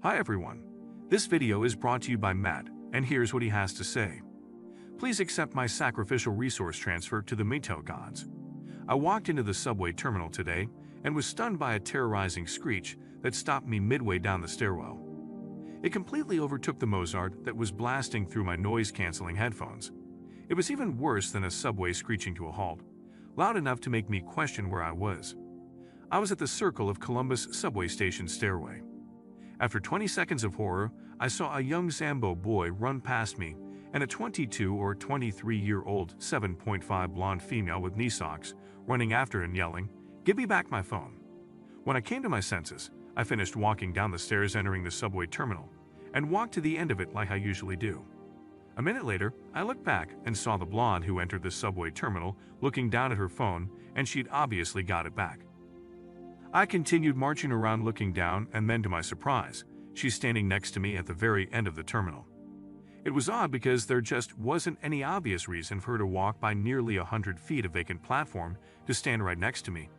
Hi everyone. This video is brought to you by Matt, and here's what he has to say. Please accept my sacrificial resource transfer to the MGTOW gods. I walked into the subway terminal today and was stunned by a terrorizing screech that stopped me midway down the stairwell. It completely overtook the Mozart that was blasting through my noise-canceling headphones. It was even worse than a subway screeching to a halt, loud enough to make me question where I was. I was at the Circle of Columbus subway station stairway. After 20 seconds of horror, I saw a young Zambo boy run past me and a 22 or 23-year-old 7.5 blonde female with knee socks running after and yelling, "Give me back my phone." When I came to my senses, I finished walking down the stairs entering the subway terminal and walked to the end of it like I usually do. A minute later, I looked back and saw the blonde who entered the subway terminal looking down at her phone, and she'd obviously got it back. I continued marching around looking down, and then to my surprise, she's standing next to me at the very end of the terminal. It was odd because there just wasn't any obvious reason for her to walk by nearly 100 feet of vacant platform to stand right next to me.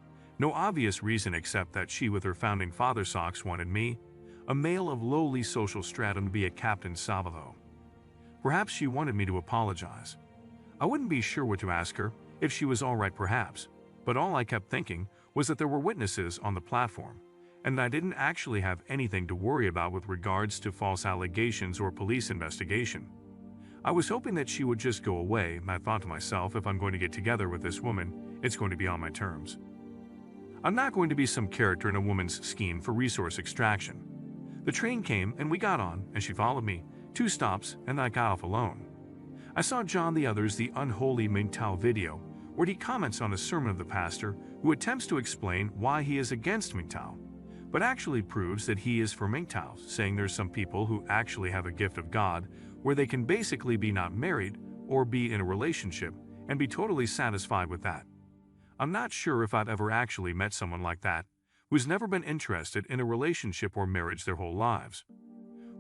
No obvious reason except that she with her founding father socks wanted me, a male of lowly social stratum, to be a Captain Salvador. Perhaps she wanted me to apologize. I wouldn't be sure what to ask her, if she was alright perhaps, but all I kept thinking was that there were witnesses on the platform, and I didn't actually have anything to worry about with regards to false allegations or police investigation. I was hoping that she would just go away, and I thought to myself, if I'm going to get together with this woman, it's going to be on my terms. I'm not going to be some character in a woman's scheme for resource extraction. The train came and we got on, and she followed me 2 stops, and I got off alone. I saw John the Other's The Unholy MGTOW video, where he comments on a sermon of the pastor who attempts to explain why he is against MGTOW, but actually proves that he is for MGTOW, saying there's some people who actually have a gift of God where they can basically be not married or be in a relationship and be totally satisfied with that. I'm not sure if I've ever actually met someone like that, who's never been interested in a relationship or marriage their whole lives.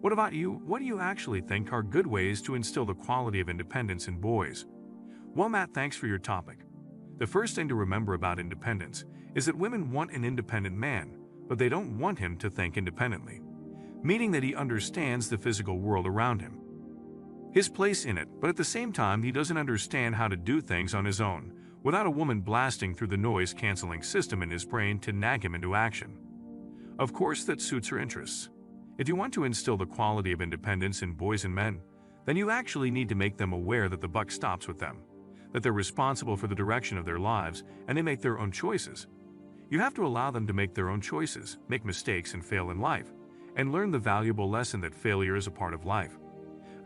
What about you? What do you actually think are good ways to instill the quality of independence in boys? Well, Matt, thanks for your topic. The first thing to remember about independence is that women want an independent man, but they don't want him to think independently, meaning that he understands the physical world around him, his place in it, but at the same time he doesn't understand how to do things on his own without a woman blasting through the noise-canceling system in his brain to nag him into action. Of course, that suits her interests. If you want to instill the quality of independence in boys and men, then you actually need to make them aware that the buck stops with them, that they're responsible for the direction of their lives and they make their own choices. You have to allow them to make their own choices, make mistakes and fail in life, and learn the valuable lesson that failure is a part of life.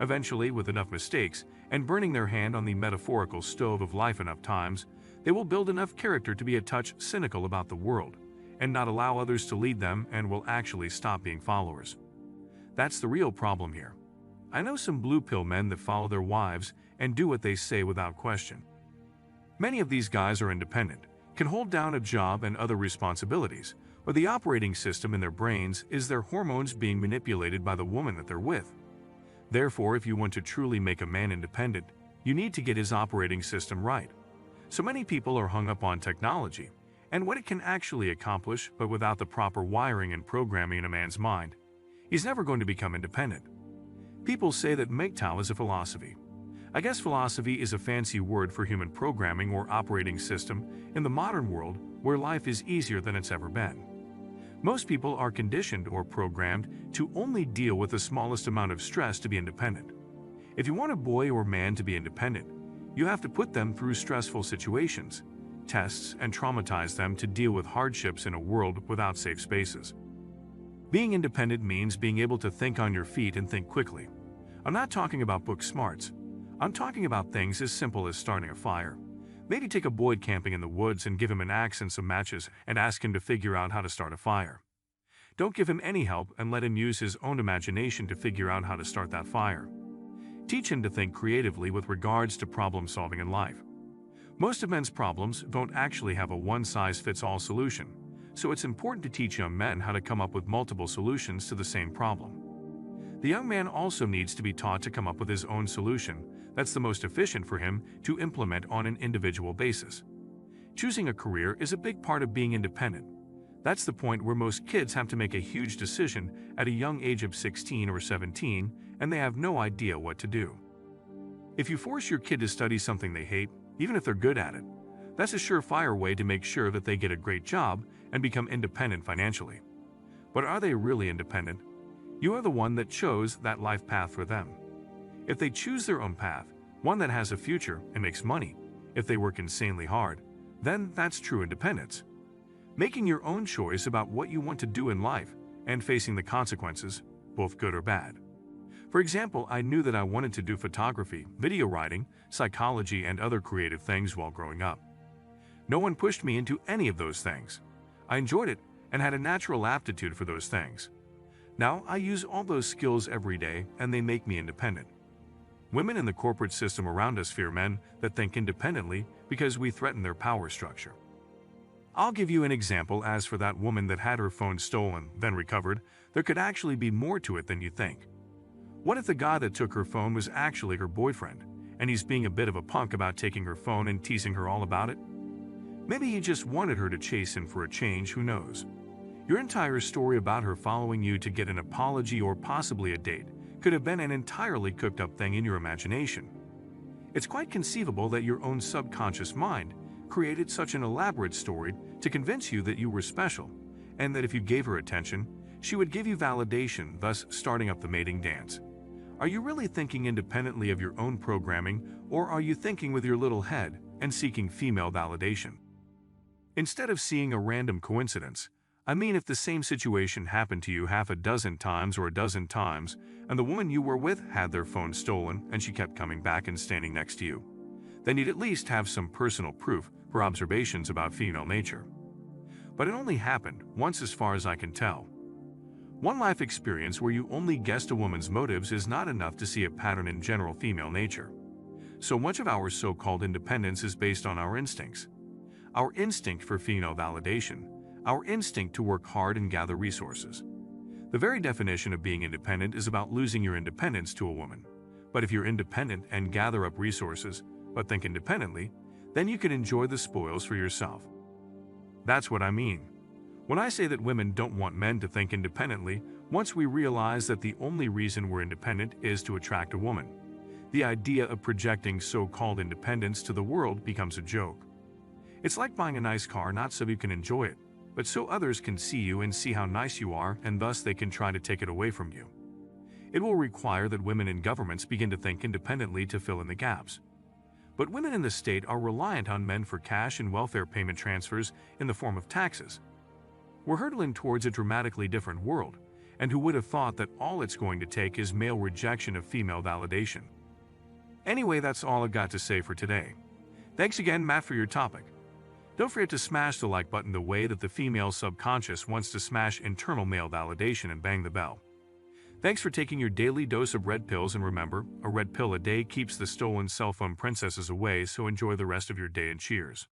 Eventually, with enough mistakes and burning their hand on the metaphorical stove of life enough times, they will build enough character to be a touch cynical about the world and not allow others to lead them, and will actually stop being followers. That's the real problem here. I know some blue pill men that follow their wives and do what they say without question. Many of these guys are independent, can hold down a job and other responsibilities, but the operating system in their brains is their hormones being manipulated by the woman that they're with. Therefore, if you want to truly make a man independent, you need to get his operating system right. So many people are hung up on technology and what it can actually accomplish, but without the proper wiring and programming in a man's mind, he's never going to become independent. People say that MGTOW is a philosophy. I guess philosophy is a fancy word for human programming or operating system in the modern world where life is easier than it's ever been. Most people are conditioned or programmed to only deal with the smallest amount of stress to be independent. If you want a boy or man to be independent, you have to put them through stressful situations, tests, and traumatize them to deal with hardships in a world without safe spaces. Being independent means being able to think on your feet and think quickly. I'm not talking about book smarts. I'm talking about things as simple as starting a fire. Maybe take a boy camping in the woods and give him an axe and some matches and ask him to figure out how to start a fire. Don't give him any help and let him use his own imagination to figure out how to start that fire. Teach him to think creatively with regards to problem solving in life. Most of men's problems don't actually have a one-size-fits-all solution, so it's important to teach young men how to come up with multiple solutions to the same problem. The young man also needs to be taught to come up with his own solution that's the most efficient for him to implement on an individual basis. Choosing a career is a big part of being independent. That's the point where most kids have to make a huge decision at a young age of 16 or 17, and they have no idea what to do. If you force your kid to study something they hate, even if they're good at it, that's a surefire way to make sure that they get a great job and become independent financially. But are they really independent? You are the one that chose that life path for them. If they choose their own path, one that has a future and makes money, if they work insanely hard, then that's true independence. Making your own choice about what you want to do in life and facing the consequences, both good or bad. For example, I knew that I wanted to do photography, video writing, psychology, and other creative things while growing up. No one pushed me into any of those things. I enjoyed it and had a natural aptitude for those things. Now, I use all those skills every day, and they make me independent. Women in the corporate system around us fear men that think independently because we threaten their power structure. I'll give you an example. As for that woman that had her phone stolen, then recovered, there could actually be more to it than you think. What if the guy that took her phone was actually her boyfriend, and he's being a bit of a punk about taking her phone and teasing her all about it? Maybe he just wanted her to chase him for a change, who knows? Your entire story about her following you to get an apology or possibly a date could have been an entirely cooked-up thing in your imagination. It's quite conceivable that your own subconscious mind created such an elaborate story to convince you that you were special, and that if you gave her attention, she would give you validation, thus starting up the mating dance. Are you really thinking independently of your own programming, or are you thinking with your little head and seeking female validation? Instead of seeing a random coincidence, I mean, if the same situation happened to you half a dozen times or a dozen times, and the woman you were with had their phone stolen and she kept coming back and standing next to you, then you'd at least have some personal proof for observations about female nature. But it only happened once as far as I can tell. One life experience where you only guessed a woman's motives is not enough to see a pattern in general female nature. So much of our so-called independence is based on our instincts. Our instinct for female validation, our instinct to work hard and gather resources. The very definition of being independent is about losing your independence to a woman. But if you're independent and gather up resources, but think independently, then you can enjoy the spoils for yourself. That's what I mean. When I say that women don't want men to think independently, once we realize that the only reason we're independent is to attract a woman, the idea of projecting so-called independence to the world becomes a joke. It's like buying a nice car not so you can enjoy it, but so others can see you and see how nice you are, and thus they can try to take it away from you. It will require that women in governments begin to think independently to fill in the gaps. But women in the state are reliant on men for cash and welfare payment transfers in the form of taxes. We're hurtling towards a dramatically different world, and who would have thought that all it's going to take is male rejection of female validation? Anyway, that's all I've got to say for today. Thanks again, Matt, for your topic. Don't forget to smash the like button the way that the female subconscious wants to smash internal male validation, and bang the bell. Thanks for taking your daily dose of red pills, and remember, a red pill a day keeps the stolen cell phone princesses away, so enjoy the rest of your day and cheers.